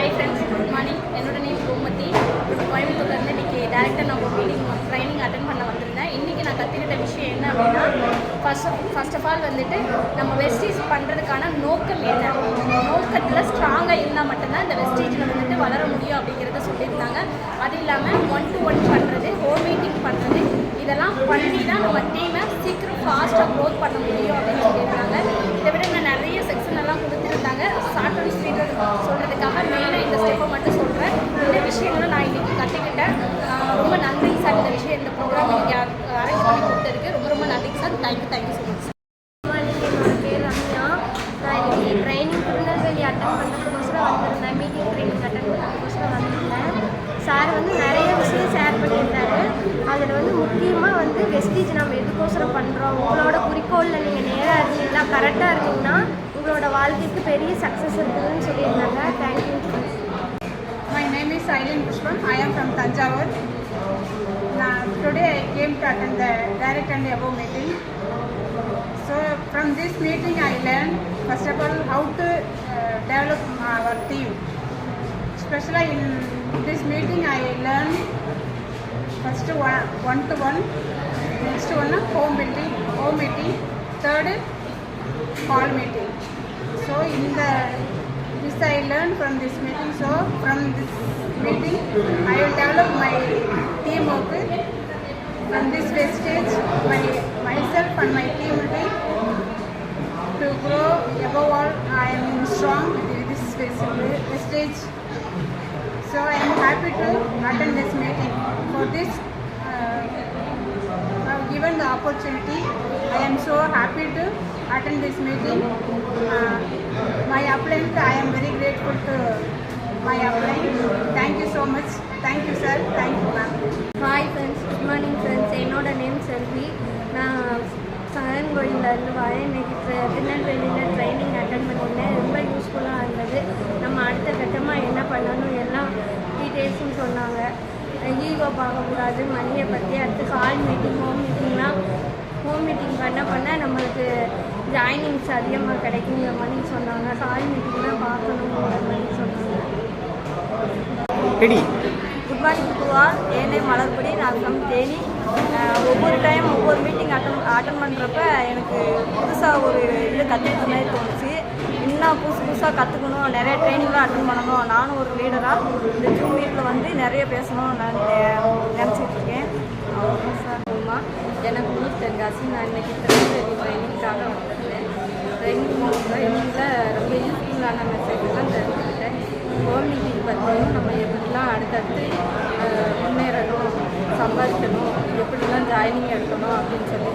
Hi friends, good morning. என்னோட name Gomathi. கோயம்புத்தூர்லேருந்து இன்றைக்கி டேரெக்டாக நான் ஒரு மீட்டிங் ட்ரைனிங் அட்டன் பண்ண வந்திருந்தேன். இன்றைக்கி நான் கற்றுக்கிட்ட விஷயம் என்ன அப்படின்னா, ஃபர்ஸ்ட் ஆஃப் ஆல் வந்துட்டு நம்ம வெஸ்டீஜ் பண்ணுறதுக்கான நோக்கம் என்ன, நோக்கத்தில் ஸ்ட்ராங்காக இருந்தால் மட்டும்தான் இந்த வெஸ்டீஜில் வந்துட்டு வளர முடியும் அப்படிங்கிறத சொல்லியிருந்தாங்க. அது இல்லாமல் 1-to-1 பண்ணுறது, ஹோம் மீட்டிங் பண்ணுறது, இதெல்லாம் பண்ணி தான் நம்ம டீமை சீக்கிரம் ஃபாஸ்ட்டாக க்ரோத் பண்ண முடியும் அப்படின்னு சொல்லியிருந்தாங்க. இதை விட நான் நிறைய செக்ஷன் எல்லாம் கொடுத்துருந்தாங்க. ஷார்ட் அண்ட் ஸ்வீட் சொல்கிறதுக்காக மெயினாக இந்த ஸ்டெப்பை மட்டும் சொல்கிறேன். இந்த விஷயங்களை நான் இன்றைக்கி கற்றுக்கிட்டேன். ரொம்ப நன்றி சார். இந்த விஷயம் இந்த ப்ரோக்ராம் இன்றைக்கி அரேஞ்ச் பண்ணி கொடுத்துருக்கு. ரொம்ப ரொம்ப நன்றி சார். Thank you so much. என்னோட பேர் ரம்யா. நான் இன்றைக்கி ட்ரைனிங் திருநெல்வேலி அட்டன் பண்ணுறதுக்கோசரம் வந்திருந்தேன். மீட்டிங் ட்ரைனிங் அட்டன் பண்ணுறதுக்கோசரம் வந்திருந்தேன். சார் நிறைய விஷயம் ஷேர் பண்ணியிருந்தாரு. அதில் முக்கியமாக வெஸ்டீஜ் நம்ம எதுக்கோசரம் பண்ணுறோம், உங்களோட குறிக்கோளில் நீங்கள் நேராக இருந்தீங்கன்னா, கரெக்டாக இருந்தீங்கன்னா உங்களோட வாழ்க்கைக்கு பெரிய சக்ஸஸ் இருக்குதுன்னு சொல்லியிருந்தாங்க. Thank you. My name is Aileen Pushpam. I am from Tanjavur. Today I came to attend the direct and above meeting. So from this meeting I learned first of all how to develop our team. Especially in this meeting I learned first one-to-one, next one home meeting, third call meeting. So this I learned from this meeting. So from this meeting I will develop my teamwork. From this stage myself and my team will be to grow. Above all I am strong with this stage. So I am happy to attend this meeting. For this I have given the opportunity. I am so happy to attend this meeting. My applicant, I am very grateful to my applicant. Thank you so much. Thank you sir. Thank you ma'am. Hi friends, good morning friends. என்னோட name செல்வி. நான் சங்கன்கோயிலேருந்து வரேன். இன்றைக்கி திருநெல்வேலியில் training attend பண்ணியிருந்தேன். ரொம்ப யூஸ்ஃபுல்லாக இருந்தது. நம்ம அடுத்த கட்டமாக என்ன பண்ணணும் எல்லாம் டீட்டெயில்ஸும் சொன்னாங்க. ஈகோ பார்க்கக்கூடாது, மணியை பற்றி. அடுத்து கால் மீட்டிங், ஹோம் மீட்டிங் பண்ண நம்மளுக்கு ஜாயினிங்ஸ் அதிகமாக கிடைக்குங்கிற மாதிரி சொன்னாங்க. கால் மீட்டிங் தான் பார்க்கணுங்கிற மாதிரி சொன்னாங்க. Good morning to all. என் நேம் மலர்படி. நான் ஃப்ரம் தேனி. ஒவ்வொரு மீட்டிங் அட்டன் பண்ணுறப்ப எனக்கு புதுசாக ஒரு இது கற்றுக்கிற மாதிரி தோணுச்சு. இன்னும் புதுசாக கற்றுக்கணும், நிறைய ட்ரைனிங்லாம் அட்டன் பண்ணணும். நானும் ஒரு லீடராக இந்த ஜூம் மீட்டில் நிறைய பேசணும்னு நான் நினச்சிட்டு இருக்கேன். சார் எனக்கு ஊர் தென்காசி. நான் இன்றைக்கி திருநெல்வேலி ட்ரைனிங்காக வந்திருந்தேன். ட்ரைனிங்கில் ரொம்ப யூஸ்ஃபுல்லான மெசேஜெல்லாம் தெரிஞ்சுக்கிட்டேன். ஹோம் மீட்டிங் பற்றியும் நம்ம எப்படிலாம் அடுத்தடுத்து முன்னேறணும், சம்பாதிக்கணும், எப்படிலாம் ஜாயினிங் எடுக்கணும் அப்படின்னு சொல்லி